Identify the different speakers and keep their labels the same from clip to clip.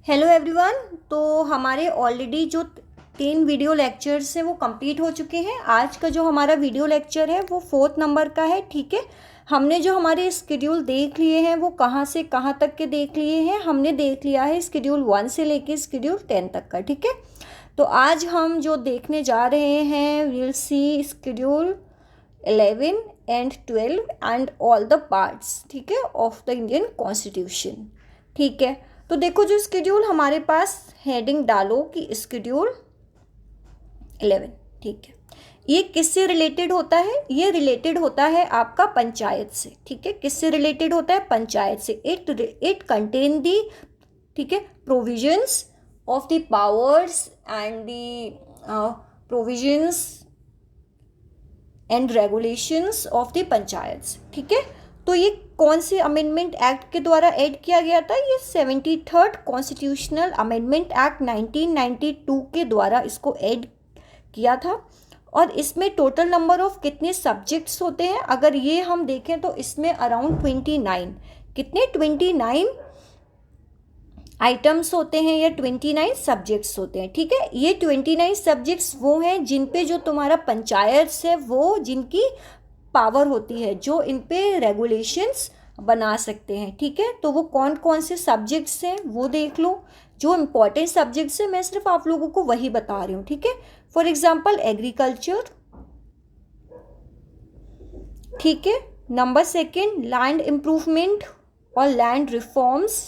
Speaker 1: Hello everyone. तो हमारे already जो 3 वीडियो लेक्चर्स हैं वो कंप्लीट हो चुके हैं। आज का जो हमारा वीडियो लेक्चर है वो 4th नंबर का है। ठीक है, हमने जो हमारे स्केड्यूल देख लिए हैं वो कहाँ से कहाँ तक के देख लिए हैं। हमने देख लिया है स्केड्यूल 1 से लेके स्केड्यूल 10 तक का। ठीक है, तो आज हम जो देखने जा रहे हैं will see schedule 11 and 12 and all the parts, ठीक है, ऑफ द इंडियन कॉन्स्टिट्यूशन। ठीक है, तो देखो जो स्केड्यूल हमारे पास हेडिंग डालो कि स्केड्यूल 11। ठीक है, ये किससे रिलेटेड होता है? ये रिलेटेड होता है आपका पंचायत से। ठीक है, किससे रिलेटेड होता है? पंचायत से। इट कंटेन दी, ठीक है, provisions of the powers and the provisions and regulations of the panchayat. ठीक है, तो ये कौन से अमेंडमेंट एक्ट के द्वारा ऐड किया गया था? ये 73rd कॉन्स्टिट्यूशनल अमेंडमेंट एक्ट 1992 के द्वारा इसको ऐड किया था। और इसमें टोटल नंबर ऑफ कितने सब्जेक्ट्स होते हैं अगर ये हम देखें तो इसमें अराउंड 29, कितने 29 आइटम्स होते हैं या 29 सब्जेक्ट्स होते हैं। ठीक है, ये 29 सब्जेक्ट्स वो हैं जिन पे जो तुम्हारा पंचायत है वो जिनकी पावर होती है, जो इन पे रेगुलेशंस बना सकते हैं। ठीक है, तो वो कौन कौन से सब्जेक्ट्स हैं वो देख लो। जो इम्पोर्टेंट सब्जेक्ट्स हैं मैं सिर्फ आप लोगों को वही बता रही हूँ। ठीक है, फॉर एग्जाम्पल एग्रीकल्चर। ठीक है, नंबर 2 लैंड इम्प्रूवमेंट और land reforms.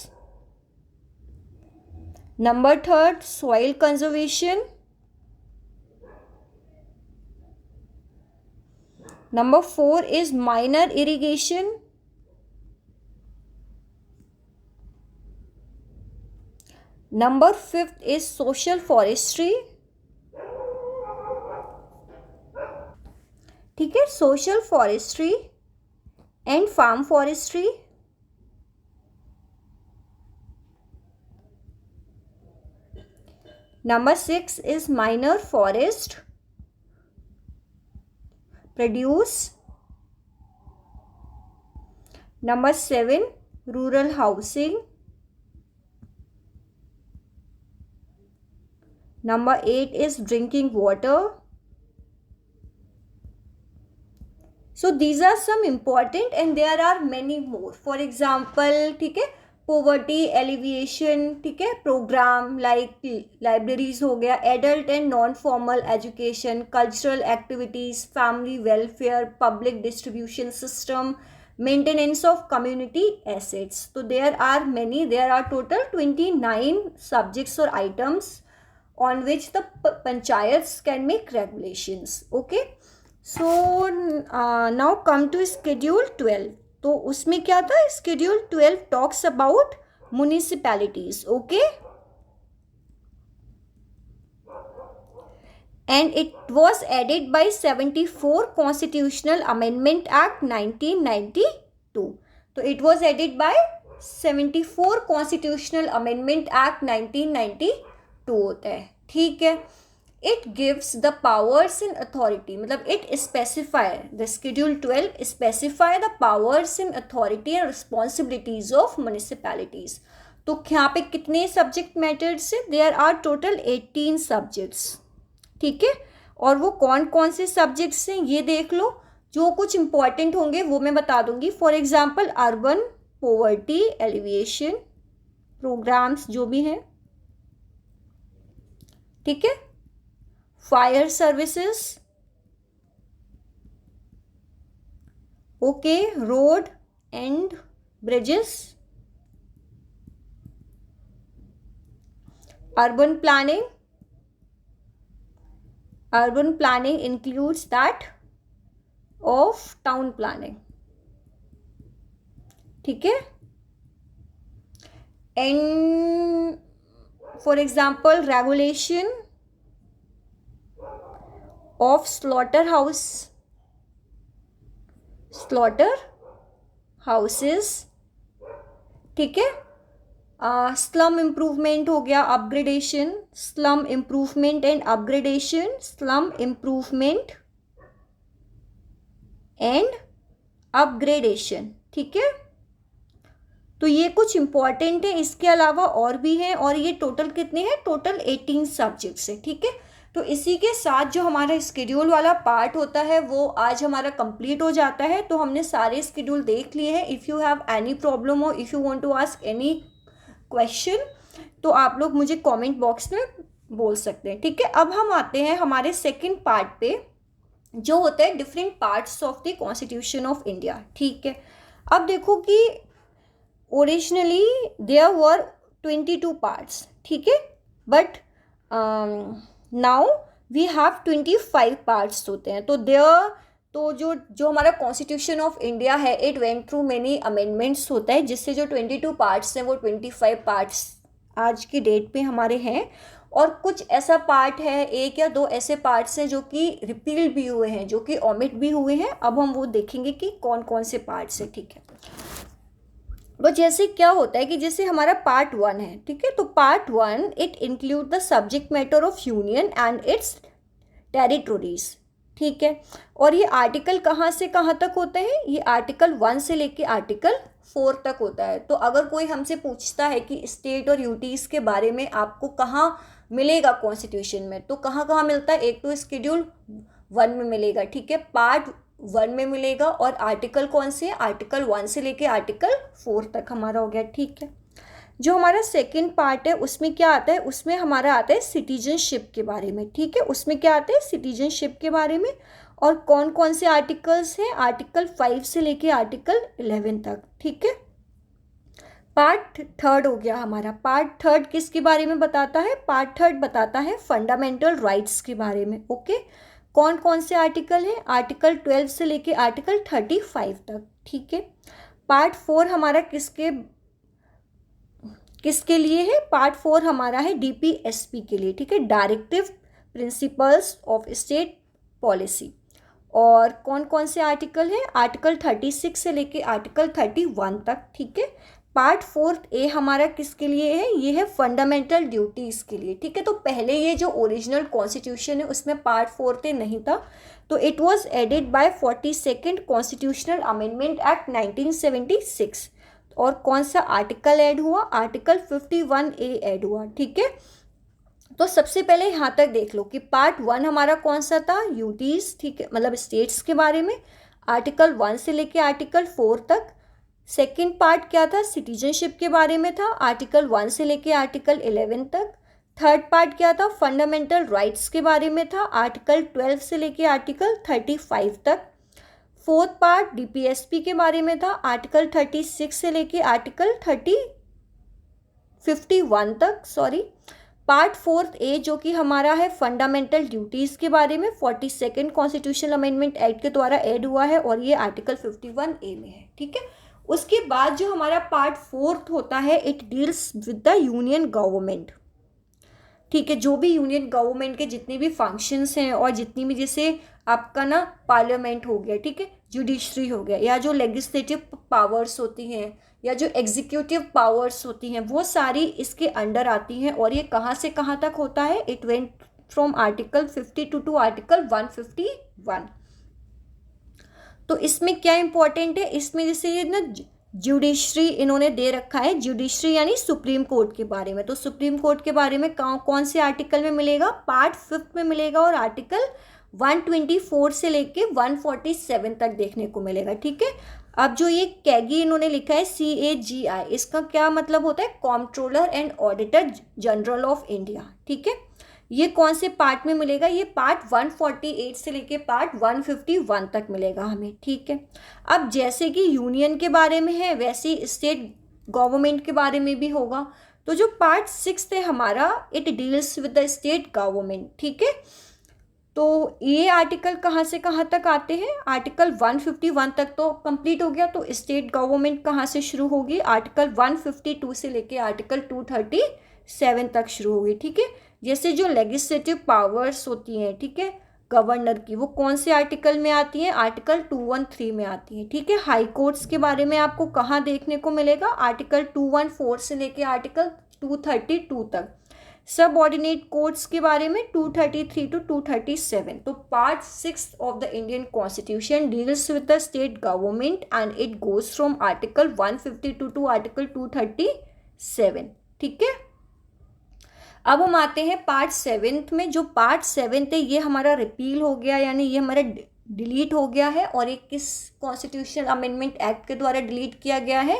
Speaker 1: Number 3 soil conservation. Number 4 is minor irrigation. Number 5 is social forestry. ठीक है, social forestry and farm forestry. Number 6 is minor forest produce. Number 7 rural housing. Number 8 is drinking water. So these are some important and there are many more. For example, ठीक है, poverty alleviation, ठीक है, program like libraries हो गया, adult and non-formal education, cultural activities, family welfare, public distribution system, maintenance of community assets. So there are many, there are total 29 subjects or items on which the panchayats can make regulations. Okay, so now come to schedule 12। तो उसमें क्या था? Schedule 12 talks about municipalities. Okay, and it was added by 74 constitutional amendment act 1992। तो it was added by 74 constitutional amendment act 1992 होता है। ठीक है, it gives the powers and authority, मतलब it specify, the schedule 12 specify the powers and authority and responsibilities of municipalities। तो यहाँ पे कितने सब्जेक्ट मैटर्स है? There are total 18 subjects. ठीक है, और वो कौन कौन से सब्जेक्ट्स हैं ये देख लो। जो कुछ इंपॉर्टेंट होंगे वो मैं बता दूंगी। For example urban poverty alleviation programmes जो भी हैं, ठीक है, fire services, okay, road and bridges, urban planning. Urban planning includes that of town planning. ठीक है, and for example regulation of slaughter houses। ठीक है, स्लम इम्प्रूवमेंट हो गया, upgradation, slum improvement and upgradation, slum improvement and upgradation. ठीक है, तो ये कुछ इम्पॉर्टेंट है, इसके अलावा और भी हैं, और ये टोटल कितने हैं, टोटल 18 सब्जेक्ट्स है, ठीक है। तो इसी के साथ जो हमारा स्केड्यूल वाला पार्ट होता है वो आज हमारा कंप्लीट हो जाता है। तो हमने सारे स्केड्यूल देख लिए हैं। If you have any problem हो, if you want to ask any question, तो आप लोग मुझे कमेंट बॉक्स में बोल सकते हैं, ठीक है। अब हम आते हैं हमारे सेकंड पार्ट पे, जो होता है different parts of the constitution of India, ठीक है। अब देखो कि ओरिजिनली देयर वर 22 पार्ट्स, ठीक है, but now we have 25 parts होते हैं। तो जो हमारा कॉन्स्टिट्यूशन ऑफ इंडिया है, it went through many amendments होता है, जिससे जो 22 पार्ट्स हैं वो 25 पार्ट्स आज की डेट पे हमारे हैं। और कुछ ऐसा पार्ट है, एक या दो ऐसे पार्ट्स हैं जो कि रिपील भी हुए हैं, जो कि ओमिट भी हुए हैं। अब हम वो देखेंगे कि कौन कौन से पार्ट्स हैं, ठीक है। तो जैसे क्या होता है कि जैसे हमारा पार्ट 1 है, ठीक है, तो part 1 it include the subject matter of union and it's territories, ठीक है। और ये आर्टिकल कहाँ से कहाँ तक होते हैं, ये आर्टिकल 1 से लेके आर्टिकल 4 तक होता है। तो अगर कोई हमसे पूछता है कि स्टेट और यूटीज़ के बारे में आपको कहाँ मिलेगा कॉन्स्टिट्यूशन में, तो कहाँ कहाँ मिलता है, एक तो स्केड्यूल 1 में मिलेगा, ठीक है, पार्ट 1 में मिलेगा। और आर्टिकल कौन से है, आर्टिकल 1 से लेके आर्टिकल 4 तक हमारा हो गया, ठीक है। जो हमारा सेकंड पार्ट है उसमें क्या आता है, उसमें हमारा आता है सिटीजनशिप के बारे में, ठीक है। उसमें क्या आता है, सिटीजनशिप के बारे में। और कौन कौन से आर्टिकल्स हैं, आर्टिकल 5 से लेके आर्टिकल 11 तक, ठीक है। पार्ट 3 हो गया हमारा। पार्ट 3 किसके बारे में बताता है, पार्ट 3 बताता है फंडामेंटल राइट्स के बारे में, ओके। कौन कौन से आर्टिकल हैं, आर्टिकल 12 से लेके आर्टिकल 35 तक, ठीक है। पार्ट 4 हमारा किसके लिए है, पार्ट 4 हमारा है डीपीएसपी के लिए, ठीक है, directive principles of state policy. और कौन कौन से आर्टिकल हैं, आर्टिकल 36 से लेके आर्टिकल 31 तक, ठीक है। पार्ट 4A हमारा किसके लिए है, ये है फंडामेंटल ड्यूटीज़ के लिए, ठीक है। तो पहले ये जो ओरिजिनल कॉन्स्टिट्यूशन है उसमें पार्ट 4A नहीं था, तो it was added by 42nd constitutional amendment act 1976। और कौन सा आर्टिकल ऐड हुआ, आर्टिकल 51A ऐड हुआ, ठीक है। तो सबसे पहले यहाँ तक देख लो कि पार्ट 1 हमारा कौन सा था, यूटीज़, ठीक है, मतलब स्टेट्स के बारे में, आर्टिकल 1 से लेके आर्टिकल 4 तक। सेकंड पार्ट क्या था, सिटीजनशिप के बारे में था, आर्टिकल 1 से लेके आर्टिकल 11 तक। थर्ड पार्ट क्या था, फंडामेंटल राइट्स के बारे में था, आर्टिकल 12 से लेके आर्टिकल 35 तक। फोर्थ पार्ट डीपीएसपी के बारे में था, आर्टिकल 36 से लेके आर्टिकल 51 तक, सॉरी। पार्ट 4A जो कि हमारा है फंडामेंटल ड्यूटीज़ के बारे में, 42nd कॉन्स्टिट्यूशनल अमेंडमेंट एक्ट के द्वारा ऐड हुआ है, और ये आर्टिकल 51A में है, ठीक है। उसके बाद जो हमारा पार्ट 4 होता है, it deals with the union government, ठीक है। जो भी यूनियन गवर्नमेंट के जितने भी फंक्शंस हैं, और जितनी भी, जैसे आपका ना पार्लियामेंट हो गया, ठीक है, जुडिशरी हो गया, या जो लेजिस्लेटिव पावर्स होती हैं, या जो एग्जीक्यूटिव पावर्स होती हैं, वो सारी इसके अंडर आती हैं। और ये कहाँ से कहाँ तक होता है, it went from article 52 to article 151। तो इसमें क्या इंपॉर्टेंट है, इसमें जैसे ये ना जुडिशरी इन्होंने दे रखा है, जुडिशरी यानी सुप्रीम कोर्ट के बारे में। तो सुप्रीम कोर्ट के बारे में कौन से आर्टिकल में मिलेगा, पार्ट 5 में मिलेगा, और आर्टिकल 124 से लेके 147 तक देखने को मिलेगा, ठीक है। अब जो ये कैगी इन्होंने लिखा है CAGI, इसका क्या मतलब होता है, comptroller and auditor general of India, ठीक है। ये कौन से पार्ट में मिलेगा, ये पार्ट 148 से लेके पार्ट 151 तक मिलेगा हमें, ठीक है। अब जैसे कि यूनियन के बारे में है, वैसे ही स्टेट गवर्नमेंट के बारे में भी होगा। तो जो पार्ट 6 है हमारा, it deals with the state government, ठीक है। तो ये आर्टिकल कहाँ से कहाँ तक आते हैं, आर्टिकल 151 तक तो कंप्लीट हो गया। तो स्टेट गवर्नमेंट कहाँ से शुरू होगी, आर्टिकल 152 से लेके आर्टिकल 237 तक शुरू होगी, ठीक है। जैसे जो लेजिस्लेटिव पावर्स होती हैं, ठीक है, गवर्नर की, वो कौन से आर्टिकल में आती हैं, आर्टिकल 213 में आती हैं, ठीक है। हाई कोर्ट्स के बारे में आपको कहाँ देखने को मिलेगा, आर्टिकल 214 से लेके आर्टिकल 232 तक। सब ऑर्डिनेट कोड्स के बारे में 233 to 237। तो part 6 of the Indian constitution deals with the state government and it goes from article 152 to article 237। ठीक है, अब हम आते हैं पार्ट 7 में। जो पार्ट 7 है ये हमारा रिपील हो गया, यानी ये हमारा डिलीट हो गया है। और ये किस कॉन्स्टिट्यूशनल अमेंडमेंट एक्ट के द्वारा डिलीट किया गया है?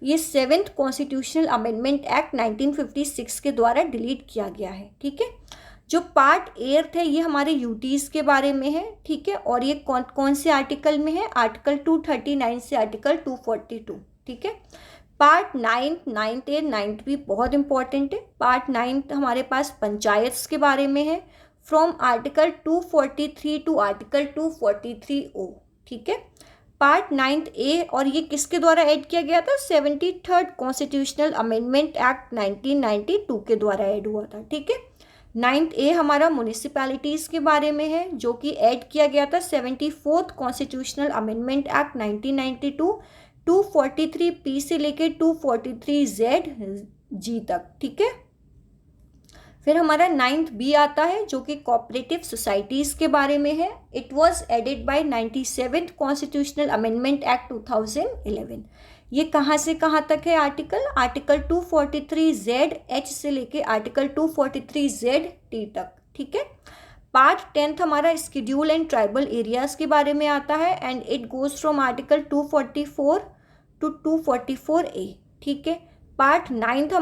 Speaker 1: ये 7th कॉन्स्टिट्यूशनल अमेंडमेंट एक्ट 1956 के द्वारा डिलीट किया गया है। ठीक है, जो पार्ट 8 है ये हमारे यूटीज़ के बारे में है। ठीक है, और ये कौन कौन से आर्टिकल में है? आर्टिकल 239 से आर्टिकल 242। ठीक है, पार्ट 9th एंड 9th भी बहुत इंपॉर्टेंट है। पार्ट 9 हमारे पास पंचायत्स के बारे में है, from article 243 to article 243O। ठीक है, पार्ट 9th ए, और ये किसके द्वारा ऐड किया गया था? 73rd कॉन्स्टिट्यूशनल अमेंडमेंट एक्ट 1992 के द्वारा ऐड हुआ था। ठीक है, 9th ए हमारा म्यूनिसिपैलिटीज़ के बारे में है, जो कि ऐड किया गया था 74th constitutional amendment act 1992, 243P से लेके 243ZG तक। ठीक है, फिर हमारा 9th बी आता है, जो कि कोऑपरेटिव सोसाइटीज़ के बारे में है। It was added by 97th constitutional amendment act 2011। ये कहाँ से कहाँ तक है आर्टिकल? आर्टिकल 243ZH से लेके आर्टिकल 243ZT तक। ठीक है, पार्ट 10 हमारा स्केड्यूल एंड ट्राइबल एरियाज़ के बारे में आता है, and it goes from article 244 to 244A। ठीक है, पार्ट 11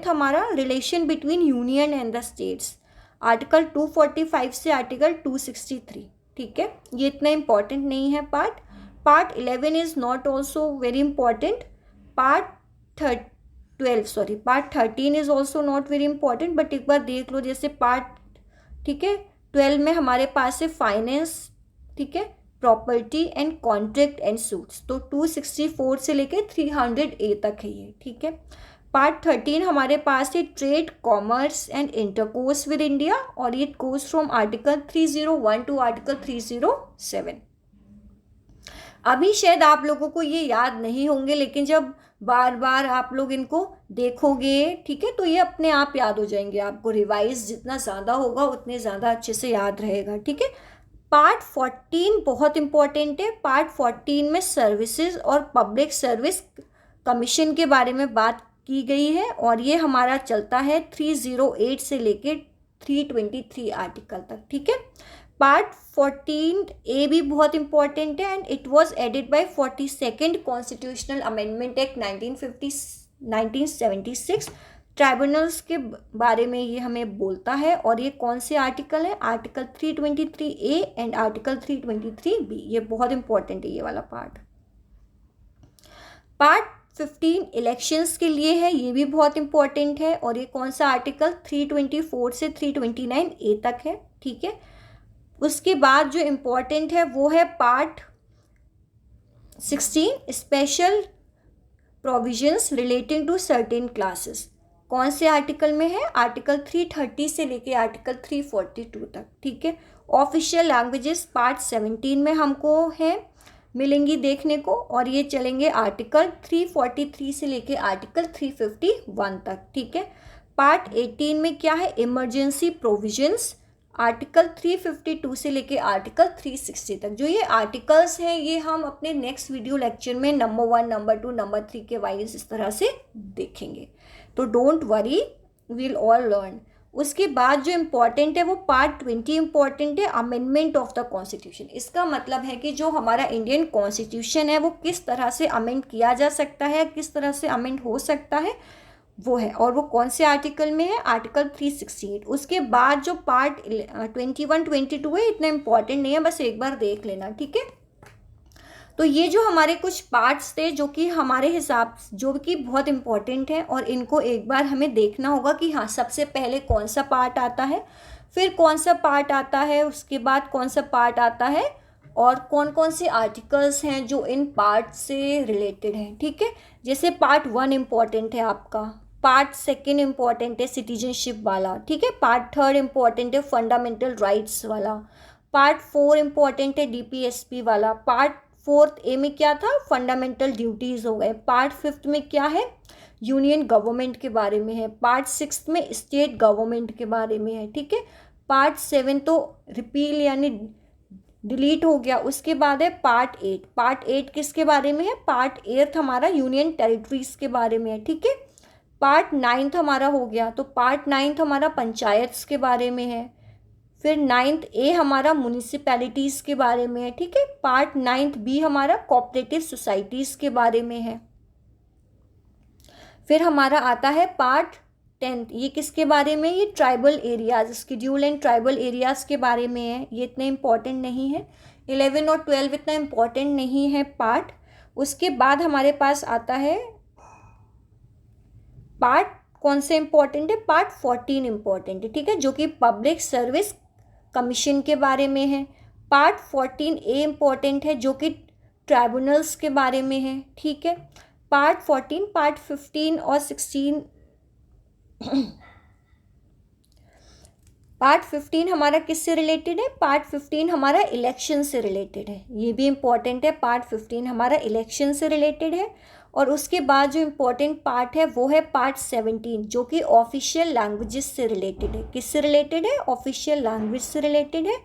Speaker 1: हमारा relation between union and the states, article 245 से आर्टिकल 263। ठीक है, ये इतना इम्पॉर्टेंट नहीं है part 11 is not also very important. Part 13 is also not very important, but एक बार देख लो। जैसे पार्ट, ठीक है, 12 में हमारे पास है फाइनेंस, ठीक है, property and contract and suits, तो 264 से लेके 300A तक है ये। ठीक है, पार्ट 13 हमारे पास है trade, commerce and intercourse with India, और ये goes from article 301 to article 307। अभी शायद आप लोगों को ये याद नहीं होंगे, लेकिन जब बार बार आप लोग इनको देखोगे, ठीक है, तो ये अपने आप याद हो जाएंगे। आपको रिवाइज जितना ज़्यादा होगा उतने ज़्यादा अच्छे से याद रहेगा। ठीक है, पार्ट 14 बहुत इंपॉर्टेंट है। पार्ट 14 में सर्विसेज और पब्लिक सर्विस कमीशन के बारे में बात की गई है, और ये हमारा चलता है 308 से लेके 323 आर्टिकल तक। ठीक है, पार्ट 14A भी बहुत इंपॉर्टेंट है, and it was added by 42nd constitutional amendment act 1976। Tribunals के बारे में ये हमें बोलता है, और ये कौन से आर्टिकल है? Article 323A and article 323B। ये बहुत इंपॉर्टेंट है ये वाला पार्ट 15 इलेक्शंस के लिए है, ये भी बहुत इंपॉर्टेंट है, और ये कौन सा आर्टिकल? 324 से 329A तक है। ठीक है, उसके बाद जो इम्पोर्टेंट है वो है part 16, special provisions relating to certain classes. कौन से आर्टिकल में है? आर्टिकल 330 से लेके आर्टिकल 342 तक। ठीक है, ऑफिशियल लैंग्वेजेस पार्ट 17 में हमको है मिलेंगी देखने को, और ये चलेंगे आर्टिकल 343 से लेके आर्टिकल 351 तक। ठीक है, पार्ट 18 में क्या है? इमरजेंसी प्रोविजंस, आर्टिकल 352 से लेके आर्टिकल 360 तक। जो ये आर्टिकल्स हैं ये हम अपने नेक्स्ट वीडियो लेक्चर में नंबर 1, नंबर 2, नंबर 3 के वाइज इस तरह से देखेंगे, तो don't worry, will all learn. उसके बाद जो इम्पॉर्टेंट है वो पार्ट 20 इम्पॉर्टेंट है, अमेंडमेंट ऑफ द कॉन्स्टिट्यूशन। इसका मतलब है कि जो हमारा इंडियन कॉन्स्टिट्यूशन है वो किस तरह से अमेंड किया जा सकता है, किस तरह से अमेंड हो सकता है, वो है, और वो कौन से आर्टिकल में है? आर्टिकल 368। उसके बाद जो पार्ट 21, 22 है इतना इम्पॉर्टेंट नहीं है, बस एक बार देख लेना। ठीक है, तो ये जो हमारे कुछ पार्ट्स थे जो कि हमारे हिसाब जो कि बहुत इम्पॉर्टेंट है, और इनको एक बार हमें देखना होगा कि हाँ सबसे पहले कौन सा पार्ट आता है, फिर कौन सा पार्ट आता है, उसके बाद कौन सा पार्ट आता है, और कौन कौन से आर्टिकल्स हैं जो इन पार्ट से रिलेटेड हैं। ठीक है, जैसे पार्ट 1 इम्पॉर्टेंट है आपका, पार्ट 2 इम्पॉर्टेंट है सिटीजनशिप वाला। ठीक है, पार्ट 3 इम्पॉर्टेंट है फंडामेंटल राइट्स वाला, पार्ट 4 इम्पॉर्टेंट है DPSP वाला, पार्ट 4A में क्या था? फंडामेंटल ड्यूटीज़ हो गए, पार्ट 5 में क्या है? यूनियन गवर्नमेंट के बारे में है, पार्ट 6 में स्टेट गवर्नमेंट के बारे में है, ठीक है। पार्ट 7 तो रिपील यानी डिलीट हो गया। उसके बाद है पार्ट 8। पार्ट 8 किसके बारे में है? पार्ट 8 हमारा यूनियन टेरिटरीज के बारे में है, ठीक है। पार्ट 9 हमारा हो गया, तो पार्ट 9 हमारा पंचायत्स के बारे में है। फिर 9th ए हमारा म्यूनिसिपैलिटीज़ के बारे में है, ठीक है। पार्ट 9th बी हमारा कोऑपरेटिव सोसाइटीज़ के बारे में है। फिर हमारा आता है पार्ट 10th, ये किसके बारे में? ये tribal areas, schedule and tribal areas के बारे में है। ये इतने इम्पॉर्टेंट नहीं है। 11 और 12 इतना इम्पॉर्टेंट नहीं है पार्ट। उसके बाद हमारे पास आता है पार्ट, कौन से इम्पॉर्टेंट है? पार्ट 14 इम्पॉर्टेंट है, ठीक है, जो कि पब्लिक सर्विस कमीशन के बारे में है। पार्ट 14 ए इम्पॉर्टेंट है, जो कि ट्राइब्यूनल्स के बारे में है, ठीक है। पार्ट 14, पार्ट 15 और 16 पार्ट 15 हमारा किससे रिलेटेड है? पार्ट 15 हमारा इलेक्शन से रिलेटेड है, ये भी इम्पॉर्टेंट है। पार्ट 15 हमारा इलेक्शन से रिलेटेड है। और उसके बाद जो इम्पोर्टेंट पार्ट है वो है पार्ट 17, जो कि ऑफिशियल लैंग्वेजेस से रिलेटेड है। किससे रिलेटेड है? ऑफिशियल लैंग्वेज से रिलेटेड है।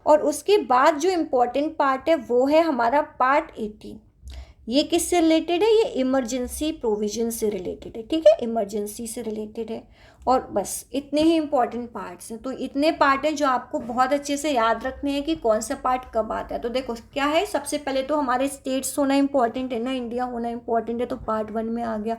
Speaker 1: और उसके बाद जो इम्पोर्टेंट पार्ट है वो है हमारा पार्ट 18। ये किससे रिलेटेड है? ये इमरजेंसी प्रोविजन से रिलेटेड है, ठीक है, इमरजेंसी से रिलेटेड है। और बस इतने ही इम्पॉर्टेंट पार्ट्स हैं। तो इतने पार्ट हैं जो आपको बहुत अच्छे से याद रखने हैं कि कौन सा पार्ट कब आता है। तो देखो क्या है, सबसे पहले तो हमारे स्टेट्स होना इम्पॉर्टेंट है ना, इंडिया होना इम्पॉर्टेंट है, तो पार्ट 1 में आ गया।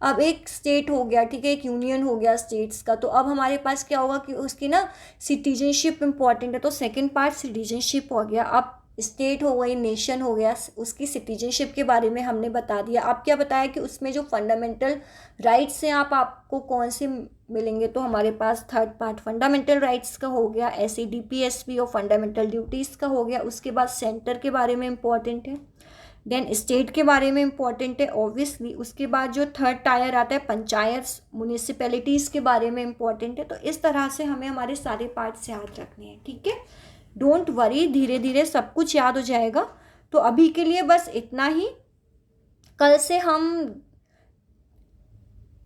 Speaker 1: अब एक स्टेट हो गया, ठीक है, एक यूनियन हो गया स्टेट्स का। तो अब हमारे पास क्या होगा कि उसकी ना सिटीजनशिप इम्पॉर्टेंट है, तो सेकेंड पार्ट सिटीजनशिप हो गया। अब स्टेट हो गई, नेशन हो गया, उसकी सिटीजनशिप के बारे में हमने बता दिया। अब क्या बताया कि उसमें जो फंडामेंटल राइट्स हैं आपको कौन से मिलेंगे, तो हमारे पास थर्ड पार्ट फंडामेंटल राइट्स का हो गया, SADPSB और फंडामेंटल ड्यूटीज़ का हो गया। उसके बाद सेंटर के बारे में इम्पॉर्टेंट है, देन स्टेट के बारे में इम्पॉर्टेंट है ऑब्वियसली। उसके बाद जो थर्ड टायर आता है पंचायत म्यूनिसिपैलिटीज़ के बारे में इम्पॉर्टेंट है। तो इस तरह से हमें हमारे सारे पार्ट्स याद रखने हैं, ठीक है। डोंट वरी, धीरे धीरे सब कुछ याद हो जाएगा। तो अभी के लिए बस इतना ही। कल से हम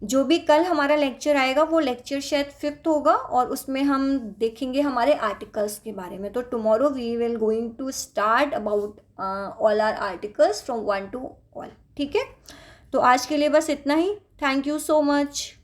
Speaker 1: जो भी कल हमारा लेक्चर आएगा वो लेक्चर शायद 5th होगा, और उसमें हम देखेंगे हमारे आर्टिकल्स के बारे में। तो tomorrow we will going to start about all are articles from 1 to all, ठीक है। तो आज के लिए बस इतना ही। Thank you so much.